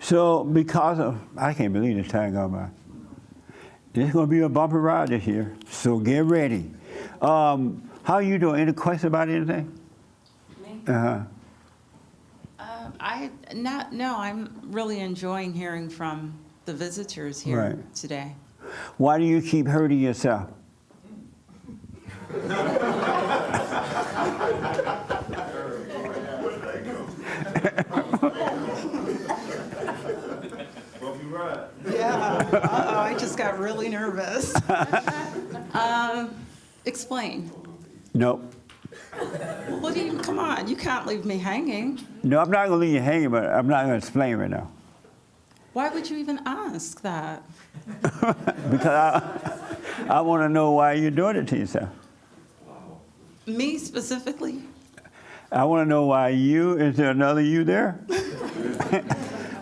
So because of, I can't believe this time gone by. This is going to be a bumpy ride this year, so get ready. How you doing? Any questions about anything? Me? Uh-huh. No, I'm really enjoying hearing from the visitors here Right. today. Why do you keep hurting yourself? Yeah, I just got really nervous. Explain. Nope. What do you, come on, you can't leave me hanging. No, I'm not going to leave you hanging, but I'm not going to explain right now. Why would you even ask that? Because I want to know why you're doing it to yourself. Me specifically? I want to know why you, is there another you there?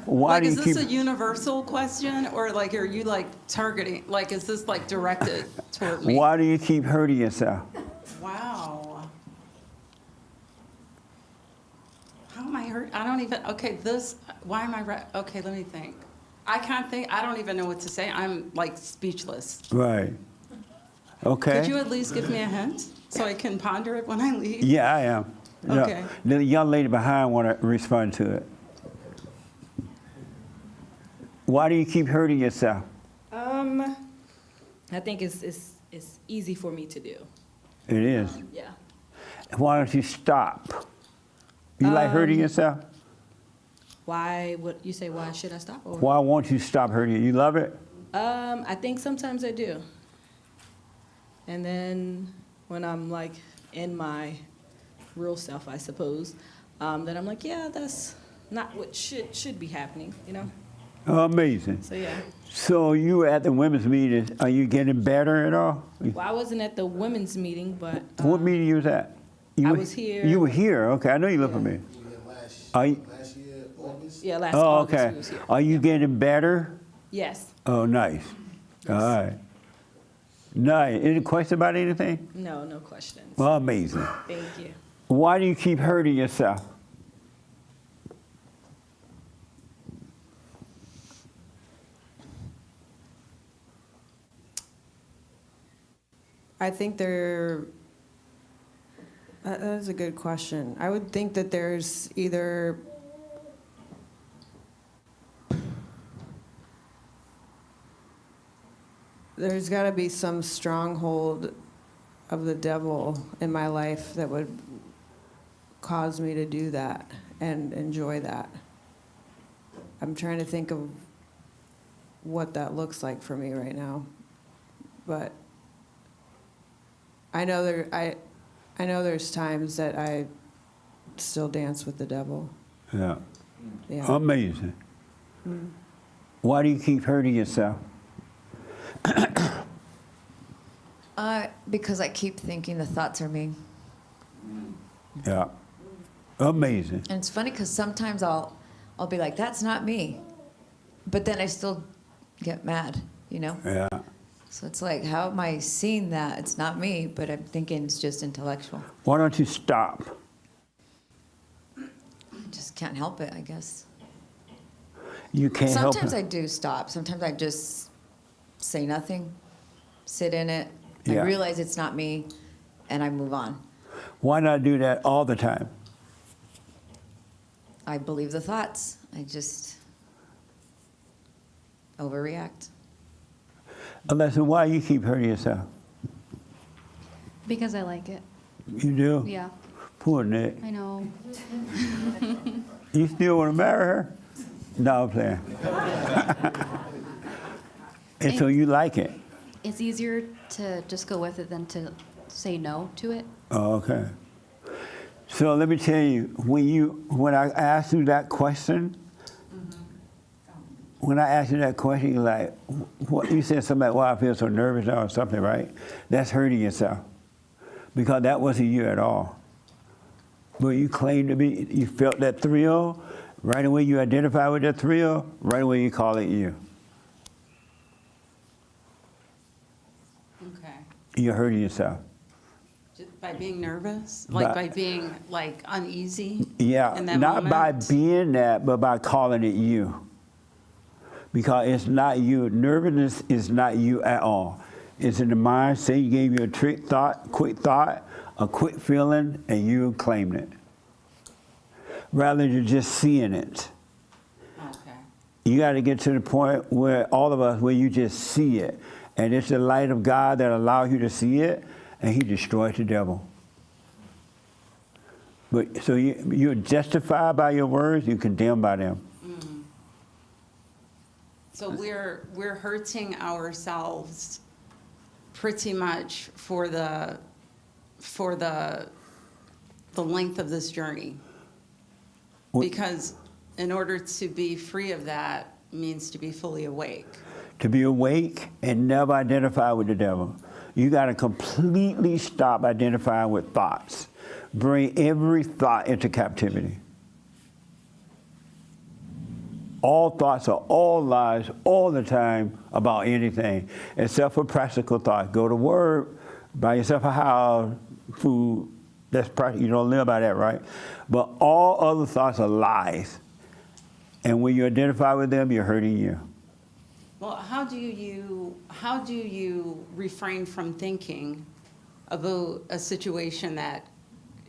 Why Like, do is you this keep, a universal question, or like, are you like targeting, like, is this like directed toward me? why do you keep hurting yourself? Wow. How am I hurt? I don't even, okay, this, why am I, okay, let me think. I can't think, I don't even know what to say. I'm like speechless. Right. Okay. Could you at least give me a hint so I can ponder it when I leave? Yeah, I am. No, Okay. the young lady behind want to respond to it. Why do you keep hurting yourself? I think it's easy for me to do. It is. Yeah. Why don't you stop? You like hurting yourself? Why would you say? Why should I stop? Or, Why won't you stop hurting? You love it? I think sometimes I do. And then when I'm like in my real self, I suppose, then I'm like, yeah, that's not what should be happening, you know. Amazing. So yeah. So you were at the women's meeting. Are you getting better at all? Well, I wasn't at the women's meeting, but What meeting you was at? You I were- was here. You were here. Okay, I know you look for me. Are you, Last year, August. yeah, last oh, August okay. we was here. Are you getting better? Yes. Oh, nice. All right. Nice. Any question about anything? No questions. Well, amazing. Thank you. Why do you keep hurting yourself? I think that is a good question. I would think that there's either there's got to be some stronghold of the devil in my life that would cause me to do that and enjoy that. I'm trying to think of what that looks like for me right now, but I know there's times that I still dance with the devil. Yeah. Yeah. Amazing. Why do you keep hurting yourself? Because I keep thinking the thoughts are me. Yeah. Amazing. And it's funny because sometimes I'll be like, that's not me. But then I still get mad, you know? Yeah. So it's like, how am I seeing that? It's not me, but I'm thinking it's just intellectual. Why don't you stop? Just can't help it, I guess. You can't help Sometimes it. I do stop. Sometimes I just say nothing, sit in it. Yeah. I realize it's not me, and I move on. Why not do that all the time? I believe the thoughts. I just overreact. Alexa, why you keep hurting yourself? Because I like it. You do? Yeah, Poor Nick. I know. You still want to marry her? No, I'm playing. And so you like it? It's easier to just go with it than to say no to it. Oh, okay. So let me tell you, when I asked you that question, when I asked you that question, you're like, what, you said something like, "Why I feel so nervous" or something, right? That's hurting yourself because that wasn't you at all. But you claimed to be, you felt that thrill, right away you identify with that thrill, right away you call it you. Okay. You're hurting yourself. Just by being nervous? By- Like by being like uneasy? Yeah, In that not by moment? being that, but by calling it you. because it's not you. Nervousness is not you at all. It's in the mind. Say you gave you a quick thought, a quick feeling, and you claimed it. Rather than just seeing it. Okay. You got to get to the point where all of us, where you just see it. And it's the light of God that allows you to see it, and he destroys the devil. But so you're justified by your words, you're condemned by them. So we're hurting ourselves pretty much for the length of this journey. Because in order to be free of that means to be fully awake. To be awake and never identify with the devil. You got to completely stop identifying with thoughts. Bring every thought into captivity. All thoughts are all lies all the time about anything, except for practical thoughts. Go to work, buy yourself a house, food. That's practical. You don't live by that, right? But all other thoughts are lies. And when you identify with them, you're hurting you. Well, how do you refrain from thinking about a situation that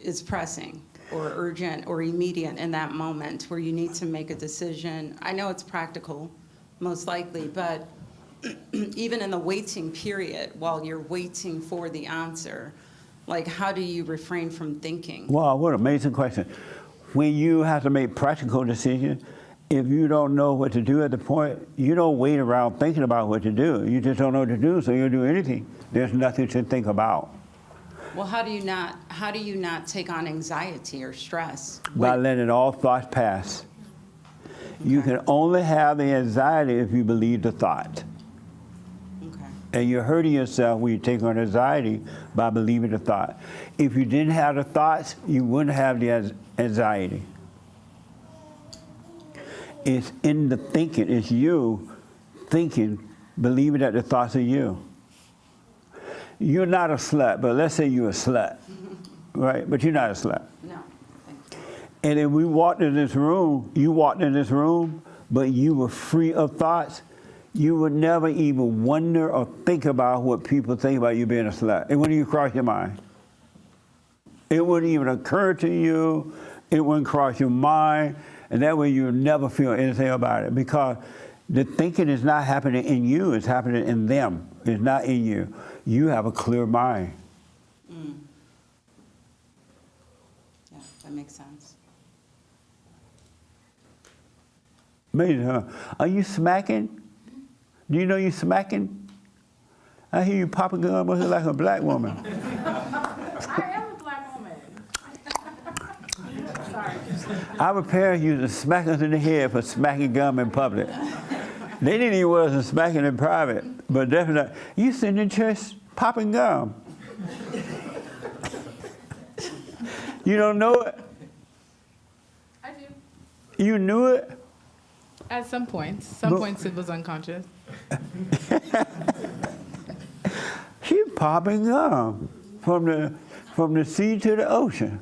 is pressing or urgent or immediate in that moment where you need to make a decision? I know it's practical, most likely, but even in the waiting period, while you're waiting for the answer, like how do you refrain from thinking? Wow, what an amazing question. When you have to make practical decisions, if you don't know what to do at the point, you don't wait around thinking about what to do. You just don't know what to do, so you'll do anything. There's nothing to think about. Well, how do you not take on anxiety or stress? By letting all thoughts pass. You can only have the anxiety if you believe the thought. Okay. And you're hurting yourself when you take on anxiety by believing the thought. If you didn't have the thoughts, you wouldn't have the anxiety. It's in the thinking. It's you thinking, believing that the thoughts are you. You're not a slut, but let's say you're a slut, right? But you're not a slut. No, thank you. And if we walked in this room, you walked in this room, but you were free of thoughts, you would never even wonder or think about what people think about you being a slut. It wouldn't even cross your mind. It wouldn't even occur to you. It wouldn't cross your mind. And that way you'll never feel anything about it, because the thinking is not happening in you, it's happening in them. It's not in you. You have a clear mind. Yeah, that makes sense. Amazing, huh? Are you smacking? Do you know you're smacking? I hear you popping gum with her like a black woman. I am a black woman. Sorry. Our parents used to smack us in the head for smacking gum in public. They didn't even want us to smacking in private, but definitely, you sitting in church popping gum. You don't know it? I do. You knew it? At some points. Some points it was unconscious. She popping gum from the sea to the ocean.